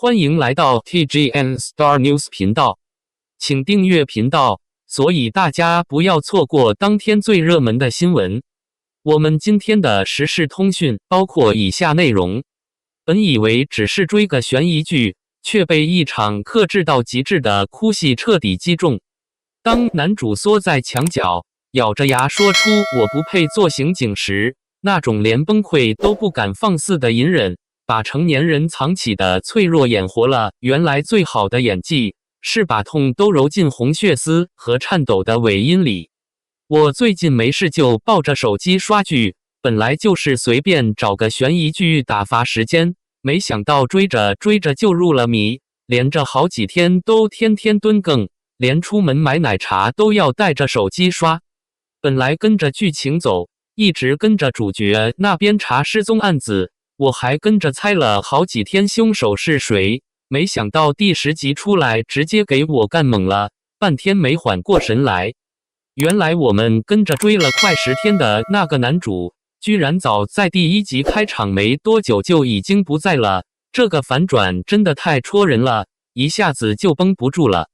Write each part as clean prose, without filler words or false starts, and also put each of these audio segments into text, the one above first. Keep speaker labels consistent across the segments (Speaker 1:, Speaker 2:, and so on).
Speaker 1: 欢迎来到 TGN Star News 频道，请订阅频道，所以大家不要错过当天最热门的新闻。我们今天的时事通讯包括以下内容：本以为只是追个悬疑剧，却被一场克制到极致的哭戏彻底击中。当男主缩在墙角，咬着牙说出"我不配做刑警"时，那种连崩溃都不敢放肆的隐忍，把成年人藏起的脆弱演活了。原来最好的演技是把痛都揉进红血丝和颤抖的尾音里。我最近没事就抱着手机刷剧，本来就是随便找个悬疑剧打发时间，没想到追着追着就入了迷，连着好几天都天天蹲更，连出门买奶茶都要带着手机刷。本来跟着剧情走，一直跟着主角那边查失踪案子，我还跟着猜了好几天凶手是谁，没想到第10集出来直接给我干懵了，半天没缓过神来。原来我们跟着追了快10天的那个男主，居然早在第1集开场没多久就已经不在了，这个反转真的太戳人了，一下子就绷不住了。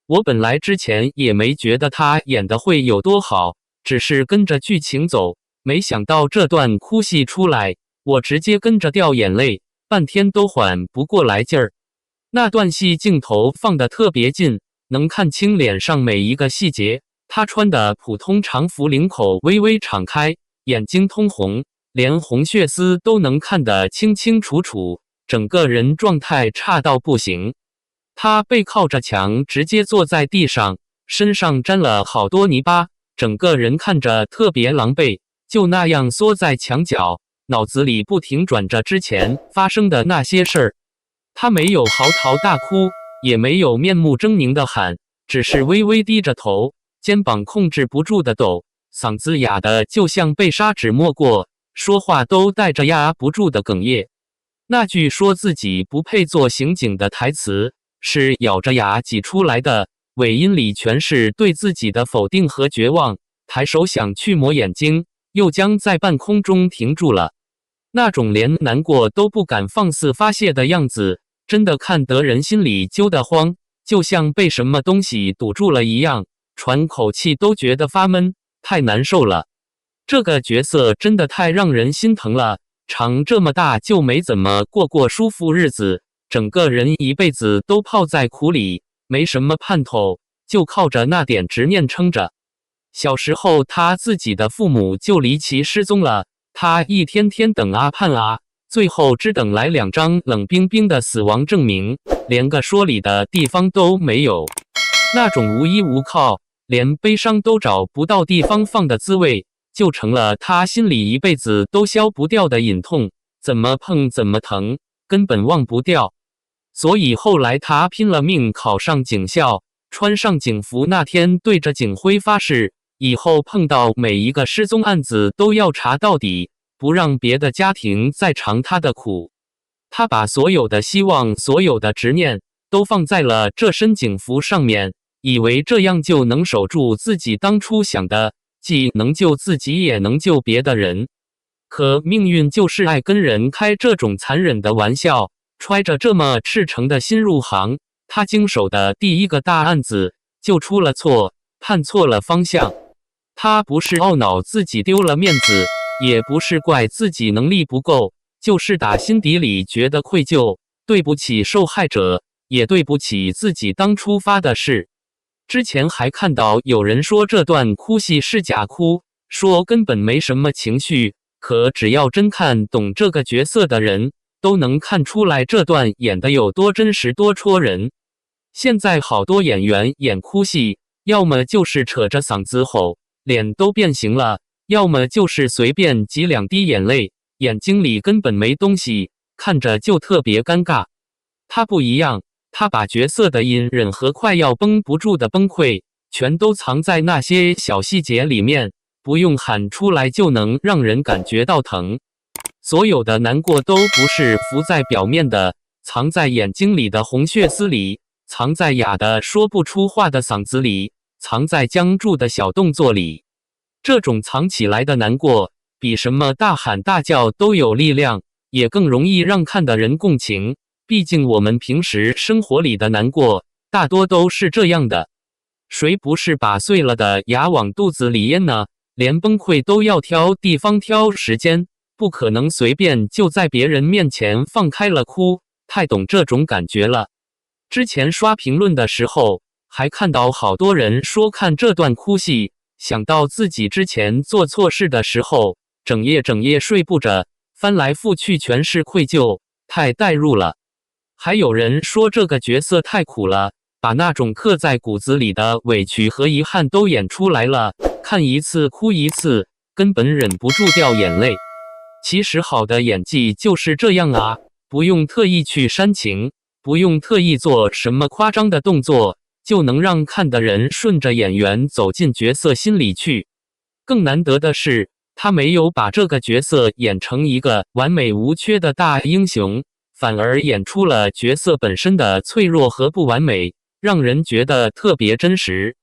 Speaker 1: 我本来之前也没觉得他演的会有多好，只是跟着剧情走，没想到这段哭戏出来，我直接跟着掉眼泪，半天都缓不过来劲儿。那段戏镜头放得特别近，能看清脸上每一个细节。他穿的普通长服，领口微微敞开，眼睛通红，连红血丝都能看得清清楚楚，整个人状态差到不行。他背靠着墙，直接坐在地上，身上沾了好多泥巴，整个人看着特别狼狈，就那样缩在墙角，脑子里不停转着之前发生的那些事儿。他没有嚎啕大哭，也没有面目狰狞的喊，只是微微低着头，肩膀控制不住的抖，嗓子哑的就像被砂纸磨过，说话都带着压不住的哽咽。那句说自己不配做刑警的台词，是咬着牙挤出来的，尾音里全是对自己的否定和绝望。抬手想去抹眼睛，又将在半空中停住了。那种连难过都不敢放肆发泄的样子，真的看得人心里揪得慌，就像被什么东西堵住了一样，喘口气都觉得发闷，太难受了。这个角色真的太让人心疼了，长这么大就没怎么过过舒服日子，整个人一辈子都泡在苦里，没什么盼头，就靠着那点执念撑着。小时候他自己的父母就离奇失踪了，他一天天等啊盼啊，最后只等来2张冷冰冰的死亡证明，连个说理的地方都没有。那种无依无靠，连悲伤都找不到地方放的滋味，就成了他心里一辈子都消不掉的隐痛，怎么碰怎么疼，根本忘不掉。所以后来他拼了命考上警校，穿上警服那天对着警徽发誓，以后碰到每一个失踪案子都要查到底，不让别的家庭再尝他的苦。他把所有的希望，所有的执念都放在了这身警服上面，以为这样就能守住自己当初想的，既能救自己也能救别的人。可命运就是爱跟人开这种残忍的玩笑，揣着这么赤诚的心入行，他经手的第一个大案子就出了错，判错了方向。他不是懊恼自己丢了面子，也不是怪自己能力不够，就是打心底里觉得愧疚，对不起受害者，也对不起自己当初发的誓。之前还看到有人说这段哭戏是假哭，说根本没什么情绪，可只要真看懂这个角色的人，都能看出来这段演得有多真实多戳人。现在好多演员演哭戏，要么就是扯着嗓子吼，脸都变形了，要么就是随便挤2滴眼泪，眼睛里根本没东西，看着就特别尴尬。他不一样，他把角色的隐忍和快要绷不住的崩溃，全都藏在那些小细节里面，不用喊出来就能让人感觉到疼。所有的难过都不是浮在表面的，藏在眼睛里的红血丝里，藏在哑的说不出话的嗓子里，藏在僵住的小动作里。这种藏起来的难过，比什么大喊大叫都有力量，也更容易让看的人共情。毕竟我们平时生活里的难过，大多都是这样的。谁不是把碎了的牙往肚子里咽呢？连崩溃都要挑地方挑时间，不可能随便就在别人面前放开了哭，太懂这种感觉了。之前刷评论的时候，还看到好多人说看这段哭戏，想到自己之前做错事的时候，整夜睡不着，翻来覆去全是愧疚，太代入了。还有人说这个角色太苦了，把那种刻在骨子里的委屈和遗憾都演出来了，看一次哭一次，根本忍不住掉眼泪。其实好的演技就是这样啊，不用特意去煽情，不用特意做什么夸张的动作，就能让看的人顺着演员走进角色心里去。更难得的是，他没有把这个角色演成一个完美无缺的大英雄，反而演出了角色本身的脆弱和不完美，让人觉得特别真实。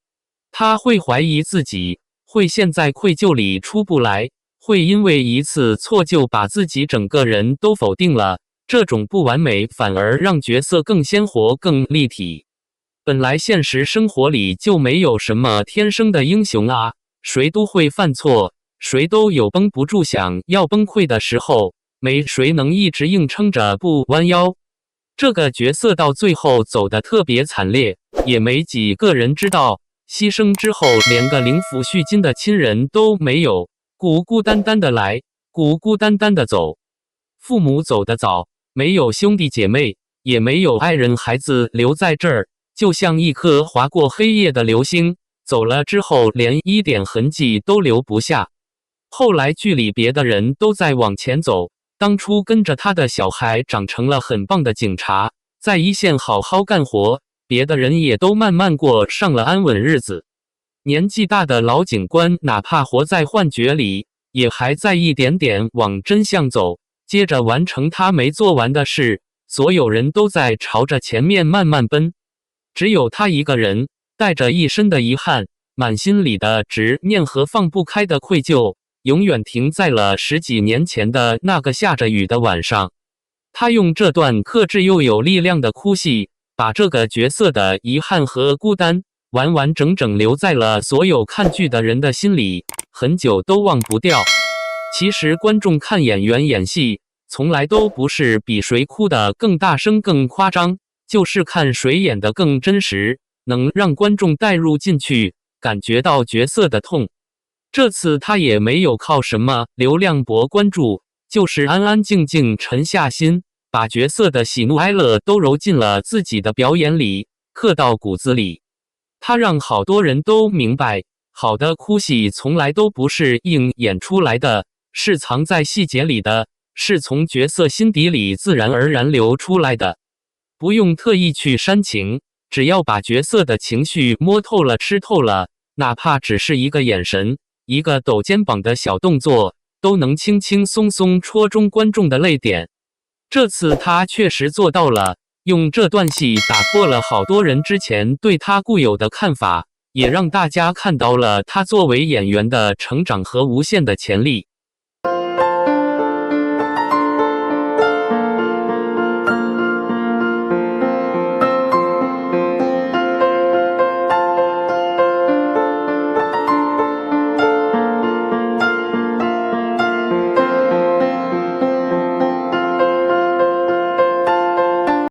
Speaker 1: 他会怀疑自己，会陷在愧疚里出不来，会因为一次错就把自己整个人都否定了。这种不完美反而让角色更鲜活、更立体。本来现实生活里就没有什么天生的英雄啊，谁都会犯错，谁都有绷不住想要崩溃的时候，没谁能一直硬撑着不弯腰。这个角色到最后走得特别惨烈，也没几个人知道，牺牲之后连个零抚恤金的亲人都没有，孤孤单单的来，孤孤单单的走。父母走得早，没有兄弟姐妹，也没有爱人孩子留在这儿，就像一颗划过黑夜的流星，走了之后连一点痕迹都留不下。后来剧里别的人都在往前走，当初跟着他的小孩长成了很棒的警察，在一线好好干活，别的人也都慢慢过上了安稳日子。年纪大的老警官哪怕活在幻觉里，也还在一点点往真相走，接着完成他没做完的事。所有人都在朝着前面慢慢奔，只有他一个人带着一身的遗憾，满心里的执念和放不开的愧疚，永远停在了10几年前的那个下着雨的晚上。他用这段克制又有力量的哭戏，把这个角色的遗憾和孤单完完整整留在了所有看剧的人的心里，很久都忘不掉。其实观众看演员演戏，从来都不是比谁哭得更大声更夸张，就是看谁演得更真实，能让观众带入进去，感觉到角色的痛。这次他也没有靠什么流量博关注，就是安安静静沉下心，把角色的喜怒哀乐都揉进了自己的表演里，刻到骨子里。他让好多人都明白，好的哭戏从来都不是硬演出来的，是藏在细节里的，是从角色心底里自然而然流出来的。不用特意去煽情，只要把角色的情绪摸透了吃透了，哪怕只是一个眼神，一个抖肩膀的小动作，都能轻轻松松戳中观众的泪点。这次他确实做到了，用这段戏打破了好多人之前对他固有的看法，也让大家看到了他作为演员的成长和无限的潜力。